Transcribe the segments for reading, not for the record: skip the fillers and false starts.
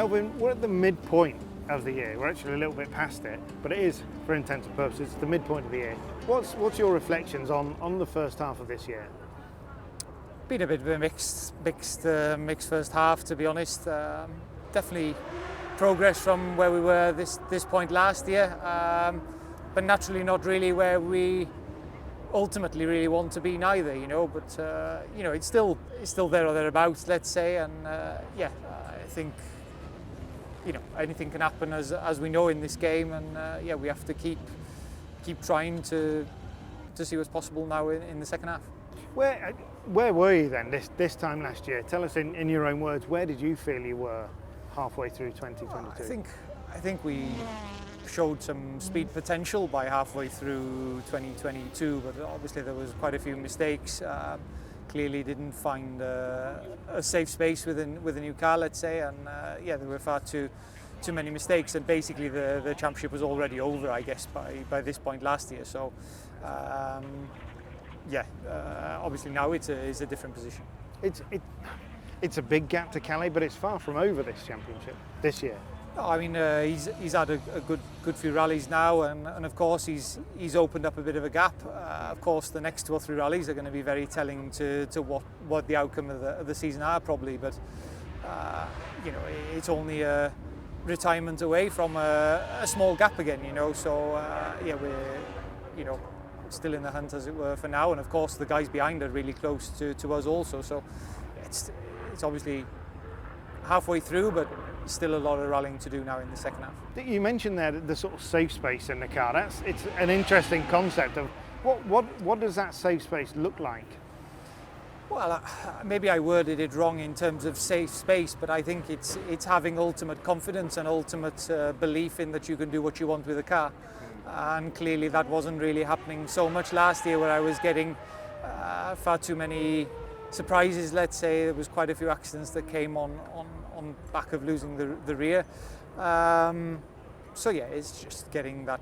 Elfyn, we're at the midpoint of the year. We're actually a little bit past it, but it is, for intents and purposes, the midpoint of the year. What's your reflections on the first half of this year? Been a bit of a mixed first half, to be honest. Definitely progress from where we were this point last year, but naturally not really where we ultimately really want to be neither, you know. But you know, it's still there or thereabouts, let's say, and yeah, I think, you know, anything can happen as we know in this game, and yeah, we have to keep trying to see what's possible now in the second half. Where were you then this time last year? Tell us in your own words, where did you feel you were halfway through 2022? I think we showed some speed potential by halfway through 2022, but obviously there was quite a few mistakes. Clearly didn't find a safe space with a new car, let's say, and yeah, there were far too many mistakes, and basically the championship was already over, I guess, by this point last year. So yeah, obviously now it's a different position. It's a big gap to Calais, but it's far from over this championship this year. No, I mean, he's had a good few rallies now, and of course he's opened up a bit of a gap. Of course, the next 2 or 3 rallies are going to be very telling to what the outcome of the season are, probably. But you know, it's only a retirement away from a small gap again, you know. So yeah, we're, you know, still in the hunt, as it were, for now. And of course, the guys behind are really close to us also. So it's obviously halfway through, but still a lot of rallying to do now in the second half. You mentioned there the sort of safe space in the car. It's an interesting concept of what does that safe space look like? Well, maybe I worded it wrong in terms of safe space, but I think it's having ultimate confidence and ultimate belief in that you can do what you want with a car. And clearly that wasn't really happening so much last year, where I was getting far too many surprises, let's say. There was quite a few accidents that came on back of losing the rear. So yeah, it's just getting that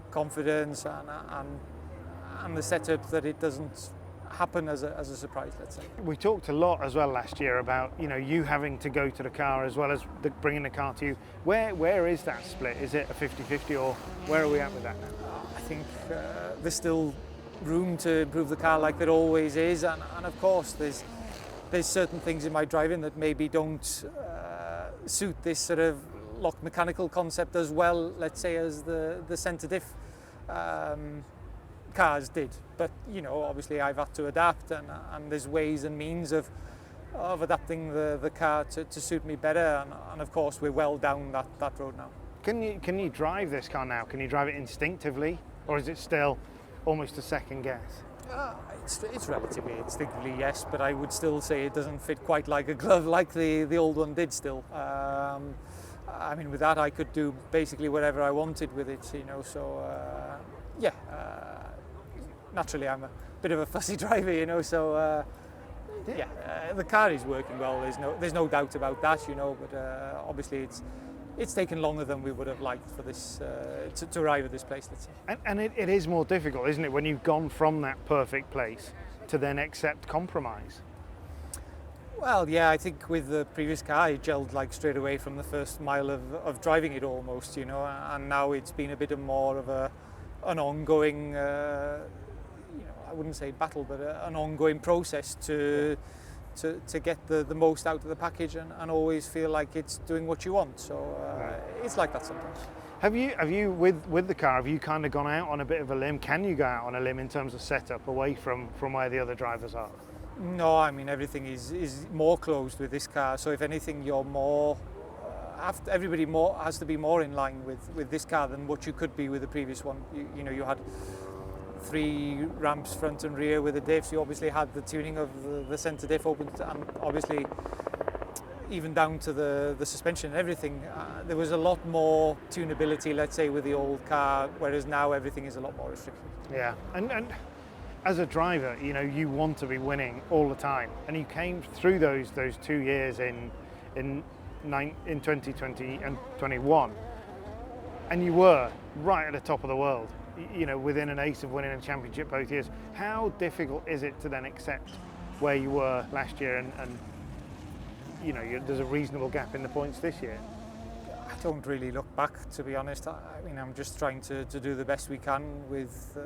confidence and the setup that it doesn't happen as a surprise, let's say. We talked a lot as well last year about, you know, you having to go to the car as well as bringing the car to you. Where is that split? Is it a 50-50, or where are we at with that now? I think there's still room to improve the car, like there always is, and of course there's certain things in my driving that maybe don't suit this sort of locked mechanical concept as well, let's say, as the centre diff cars did. But you know, obviously I've had to adapt, and there's ways and means of adapting the car to suit me better, and of course we're well down that road now. Can you drive this car now? Can you drive it instinctively, or is it still almost a second guess? It's relatively instinctively, yes, but I would still say it doesn't fit quite like a glove like the old one did still. I mean, with that I could do basically whatever I wanted with it, you know, so yeah, naturally I'm a bit of a fussy driver, you know, so yeah, the car is working well, there's no doubt about that, you know, but obviously it's taken longer than we would have liked for this to arrive at this place, let's say. And it is more difficult, isn't it, when you've gone from that perfect place to then accept compromise? Well, yeah, I think with the previous car, I gelled like straight away from the first mile of driving it almost, you know, and now it's been a bit more of an ongoing, you know, I wouldn't say battle, but an ongoing process to get the most out of the package and always feel like it's doing what you want. So it's like that sometimes. Have you with the car, have you kind of gone out on a bit of a limb? Can you go out on a limb in terms of setup away from where the other drivers are? No, I mean, everything is more closed with this car. So if anything, you're more everybody has to be more in line with this car than what you could be with the previous one. You know, you had 3 ramps front and rear with the diffs. You obviously had the tuning of the centre diff open, and obviously even down to the suspension and everything. There was a lot more tunability, let's say, with the old car, whereas now everything is a lot more restricted. Yeah, and as a driver, you know, you want to be winning all the time, and you came through those 2 years in 2020 and 21, and you were right at the top of the world, you know, within an ace of winning a championship both years. How difficult is it to then accept where you were last year and there's a reasonable gap in the points this year? I don't really look back, to be honest. I mean, I'm just trying to do the best we can with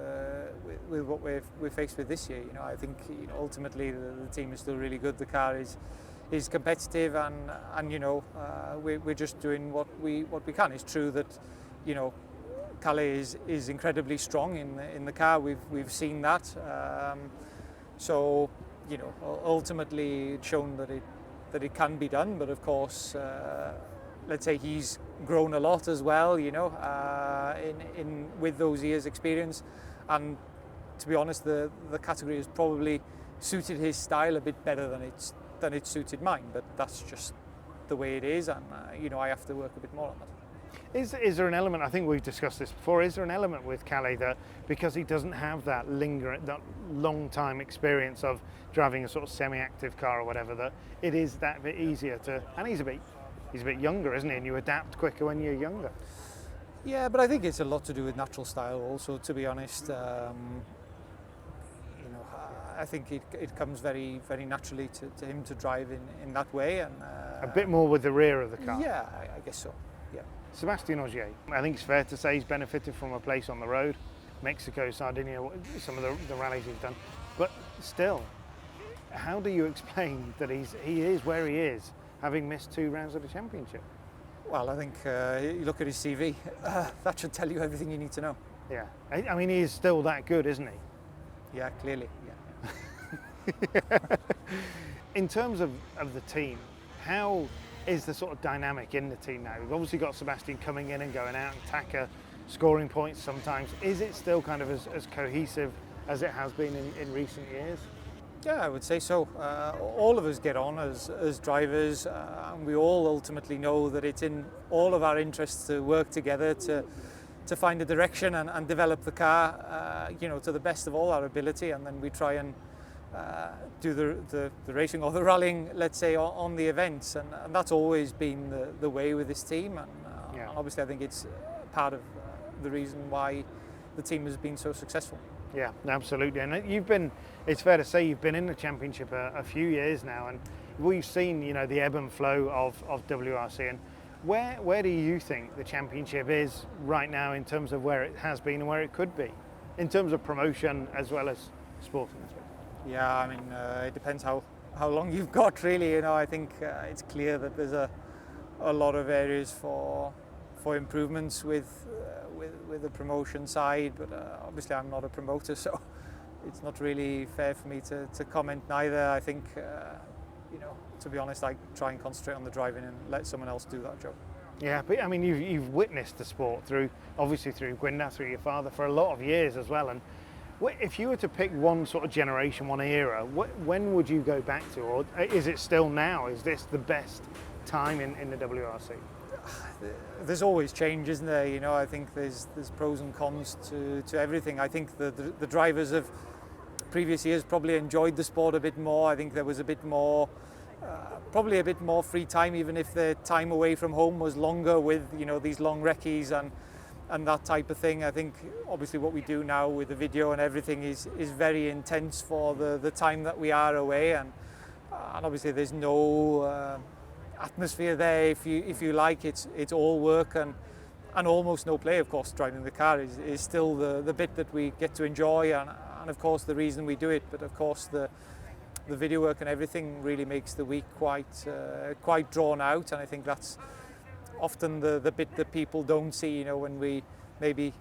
what we're faced with this year. I think ultimately the team is still really good. The car is competitive, and we're just doing what we can. It's true that Calais is incredibly strong in the car. We've seen that. So ultimately it's shown that it can be done. But of course, let's say he's grown a lot as well, in with those years' experience, and to be honest, the category has probably suited his style a bit better than it suited mine. But that's just the way it is, and I have to work a bit more on that. Is there an element, I think we've discussed this before, is there an element with Calais that because he doesn't have that long time experience of driving a sort of semi-active car or whatever, that it is that bit easier to, and he's a bit younger, isn't he? And you adapt quicker when you're younger. Yeah, but I think it's a lot to do with natural style also, to be honest. I think it comes very, very naturally to him to drive in that way. And a bit more with the rear of the car. Yeah, I guess so, yeah. Sébastien Ogier, I think it's fair to say he's benefited from a place on the road. Mexico, Sardinia, some of the rallies he's done. But still, how do you explain that he is where he is, having missed 2 rounds of the championship? Well, I think you look at his CV, that should tell you everything you need to know. Yeah, I mean, he is still that good, isn't he? Yeah, clearly, yeah. In terms of the team, how is the sort of dynamic in the team now? We've obviously got Sébastien coming in and going out, and Taka scoring points sometimes. Is it still kind of as cohesive as it has been in recent years? Yeah, I would say so. All of us get on as drivers, and we all ultimately know that it's in all of our interests to work together to find a direction and develop the car, to the best of all our ability, and then we try and do the racing or the rallying, let's say, on the events, and that's always been the way with this team, and obviously I think it's part of the reason why the team has been so successful. Yeah, absolutely. And it's fair to say you've been in the championship a few years now, and we've seen, the ebb and flow of WRC. And where do you think the championship is right now in terms of where it has been and where it could be, in terms of promotion as well as sporting? Yeah, I mean, it depends how long you've got, really. I think it's clear that there's a lot of areas for improvements with the promotion side, but obviously I'm not a promoter, so it's not really fair for me to comment neither. I think, to be honest, I try and concentrate on the driving and let someone else do that job. Yeah, but I mean, you've witnessed the sport through Gwyndaf, through your father, for a lot of years as well. And if you were to pick one sort of generation, one era, when would you go back to, or is it still now? Is this the best time in the WRC? There's always change, isn't there? I think there's pros and cons to everything. I think the drivers of previous years probably enjoyed the sport a bit more. I think there was a bit more, probably a bit more free time, even if the time away from home was longer with these long recce's and that type of thing. I think obviously what we do now with the video and everything is very intense for the time that we are away, and obviously there's no atmosphere there, if you like. It's all work and almost no play. Of course, driving the car is still the bit that we get to enjoy, and of course the reason we do it. But of course the video work and everything really makes the week quite drawn out, and I think that's often the bit that people don't see. When we maybe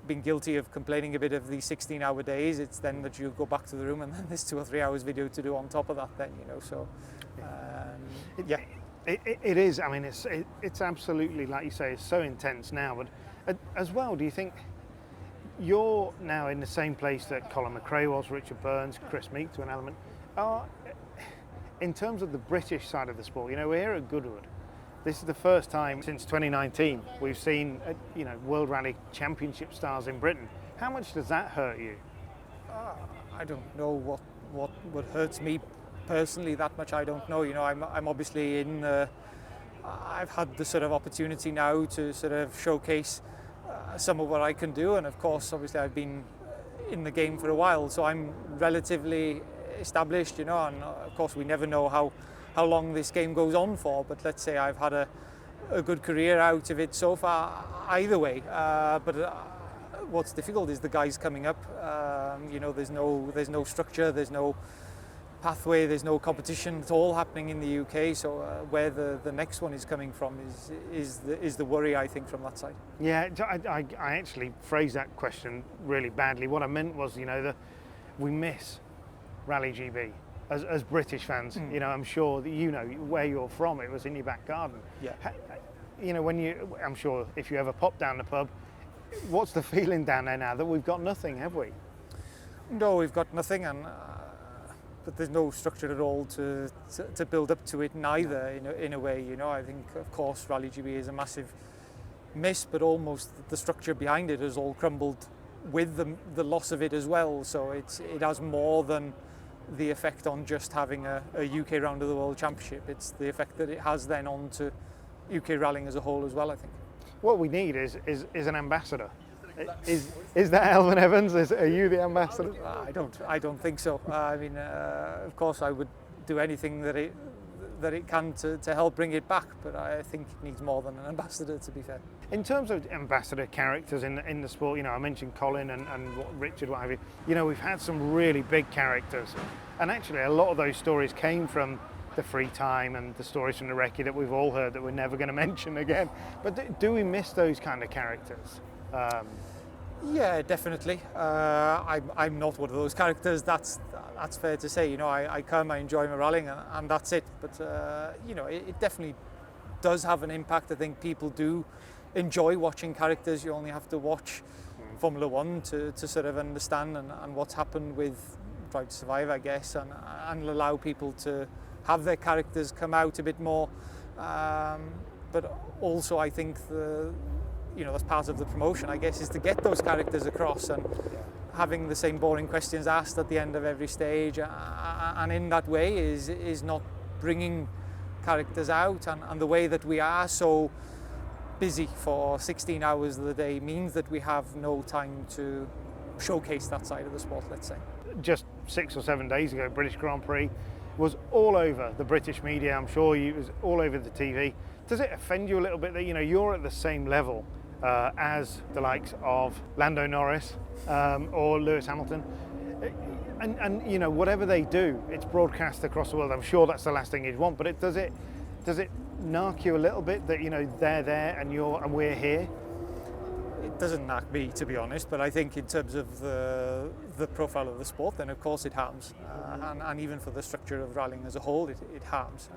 been guilty of complaining a bit of these 16-hour days, it's then that you go back to the room and then there's 2 or 3 hours video to do on top of that then, so yeah. It is. I mean, it's absolutely, like you say, it's so intense now. But as well, do you think you're now in the same place that Colin McRae was, Richard Burns, Chris Meek to an element? In terms of the British side of the sport, we're here at Goodwood. This is the first time since 2019 we've seen, World Rally Championship stars in Britain. How much does that hurt you? I don't know what hurts me personally that much. I don't know. I'm obviously in. I've had the sort of opportunity now to sort of showcase some of what I can do, and of course, obviously, I've been in the game for a while, so I'm relatively established. And of course, we never know how how long this game goes on for, but let's say I've had a good career out of it so far either way. What's difficult is the guys coming up. There's no structure, there's no pathway, there's no competition. It's all happening in the UK. So where the next one is coming from is the worry, I think, from that side. Yeah, I actually phrased that question really badly. What I meant was, we miss Rally GB as British fans. I'm sure that where you're from. It was in your back garden. Yeah. I'm sure if you ever pop down the pub, what's the feeling down there now that we've got nothing, have we? No, we've got nothing, but there's no structure at all to build up to it neither. In a way, I think of course Rally GB is a massive miss, but almost the structure behind it has all crumbled with the loss of it as well. So it has more than the effect on just having a UK round of the world championship. It's the effect that it has then on to UK rallying as a whole as well, I think. What we need is an ambassador. Is that Elfyn Evans? Are you the ambassador? I don't think so. Of course I would do anything that it can to help bring it back, but I think it needs more than an ambassador, to be fair. In terms of ambassador characters in the sport, I mentioned Colin and Richard, what have you. We've had some really big characters, and actually a lot of those stories came from the free time and the stories from the recce that we've all heard that we're never going to mention again. But do we miss those kind of characters? Yeah, definitely. I'm not one of those characters. That's fair to say. I come, I enjoy my rallying, and that's it. But it definitely does have an impact. I think people do enjoy watching characters. You only have to watch Formula One to sort of understand and what's happened with Drive to Survive, I guess, and allow people to have their characters come out a bit more. But also, I think that's part of the promotion, I guess, is to get those characters across and having the same boring questions asked at the end of every stage, and in that way is not bringing characters out, and the way that we are so busy for 16 hours of the day means that we have no time to showcase that side of the sport, let's say. Just 6 or 7 days ago, British Grand Prix was all over the British media. I'm sure it was all over the TV. Does it offend you a little bit that you're at the same level as the likes of Lando Norris or Lewis Hamilton, and whatever they do, it's broadcast across the world? I'm sure that's the last thing you'd want, but does it narc you a little bit that they're there and we're here? It doesn't knock me, to be honest, but I think in terms of the profile of the sport, then of course it harms, and even for the structure of rallying as a whole, it harms.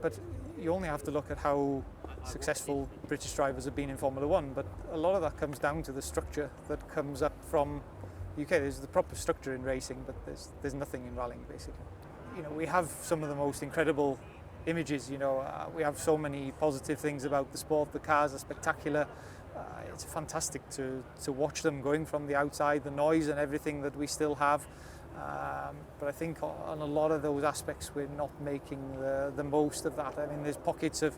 But you only have to look at how successful British drivers have been in Formula One, but a lot of that comes down to the structure that comes up from the UK. There's the proper structure in racing, but there's nothing in rallying, basically. We have some of the most incredible images. We have so many positive things about the sport. The cars are spectacular. It's fantastic to watch them going from the outside, the noise and everything that we still have. But I think on a lot of those aspects we're not making the most of that. I mean, there's pockets of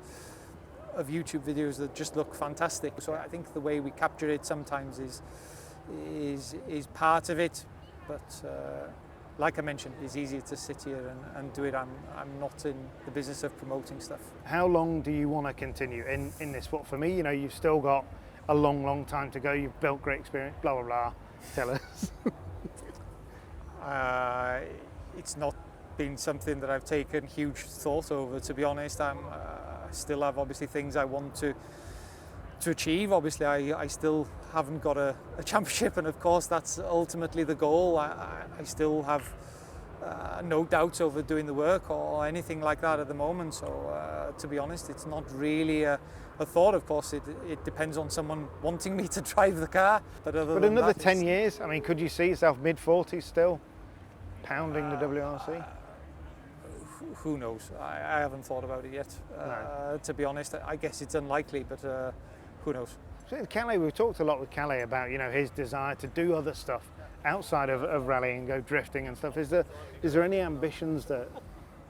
YouTube videos that just look fantastic. So I think the way we capture it sometimes is part of it. But like I mentioned, it's easier to sit here and do it. I'm not in the business of promoting stuff. How long do you want to continue in this sport? For me, you've still got a long time to go. You've built great experience, blah, blah, blah. Tell us. It's not been something that I've taken huge thought over, to be honest. I still have obviously things I want to achieve. Obviously I still haven't got a championship, and of course that's ultimately the goal. I still have no doubts over doing the work or anything like that at the moment. So to be honest, it's not really a thought. Of course it depends on someone wanting me to drive the car. But another 10 years, I mean, could you see yourself mid-40s still pounding the WRC? Who knows? I haven't thought about it yet. No. To be honest, I guess it's unlikely, but who knows? So Calais, we've talked a lot with Calais about his desire to do other stuff outside of rallying, go drifting and stuff. Is there any ambitions that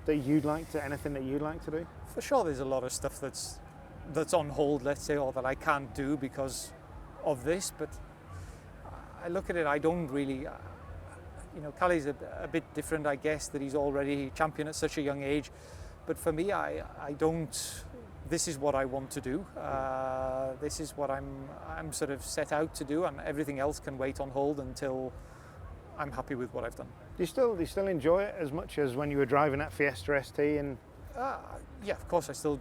you'd like to, anything that you'd like to do? For sure, there's a lot of stuff that's on hold, let's say, or that I can't do because of this. But I look at it, I don't really. Callie's a bit different, I guess, that he's already champion at such a young age. But for me, I don't. This is what I want to do. This is what I'm sort of set out to do, and everything else can wait on hold until I'm happy with what I've done. Do you still enjoy it as much as when you were driving that Fiesta ST? And yeah, of course, I still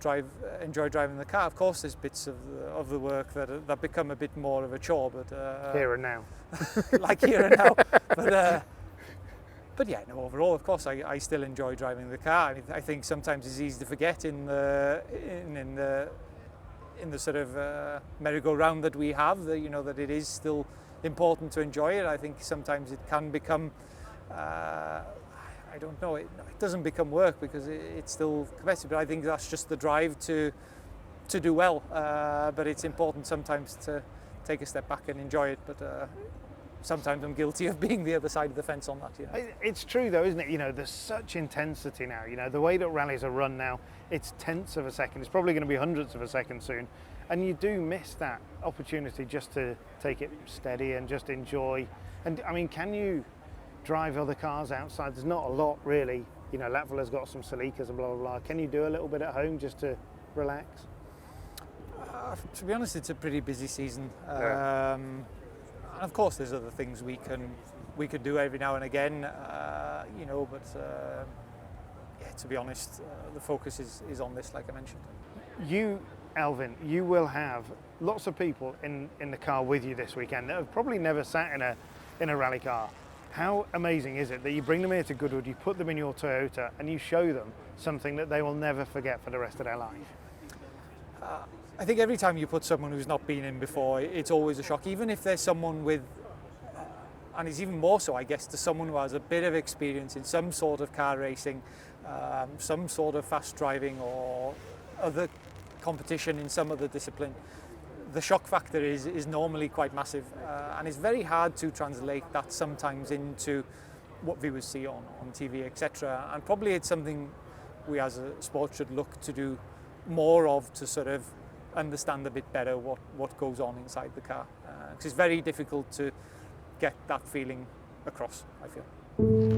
enjoy driving the car. Of course, there's bits of the work that become a bit more of a chore, but here and now, like here and now. But yeah, no. Overall, of course, I still enjoy driving the car. I think sometimes it's easy to forget in the sort of merry-go-round that we have. That it is still important to enjoy it. I think sometimes it can become. I don't know. It doesn't become work because it's still competitive. But I think that's just the drive to do well. But it's important sometimes to take a step back and enjoy it. But sometimes I'm guilty of being the other side of the fence on that. It's true though, isn't it? There's such intensity now. The way that rallies are run now, it's tenths of a second. It's probably going to be hundredths of a second soon. And you do miss that opportunity just to take it steady and just enjoy. And I mean, can you drive other cars outside? There's not a lot really. Latvia's got some Celicas and blah, blah, blah. Can you do a little bit at home just to relax? To be honest, it's a pretty busy season. Yeah. And of course, there's other things we could do every now and again, But yeah, to be honest, the focus is on this, like I mentioned. You, Elfyn, you will have lots of people in the car with you this weekend that have probably never sat in a rally car. How amazing is it that you bring them here to Goodwood, you put them in your Toyota, and you show them something that they will never forget for the rest of their life? I think every time you put someone who's not been in before, it's always a shock, even if there's someone with, and it's even more so, I guess, to someone who has a bit of experience in some sort of car racing, some sort of fast driving or other competition in some other discipline. The shock factor is normally quite massive, and it's very hard to translate that sometimes into what viewers see on TV, etc. And probably it's something we as a sport should look to do more of, to sort of understand a bit better what goes on inside the car, because it's very difficult to get that feeling across, I feel.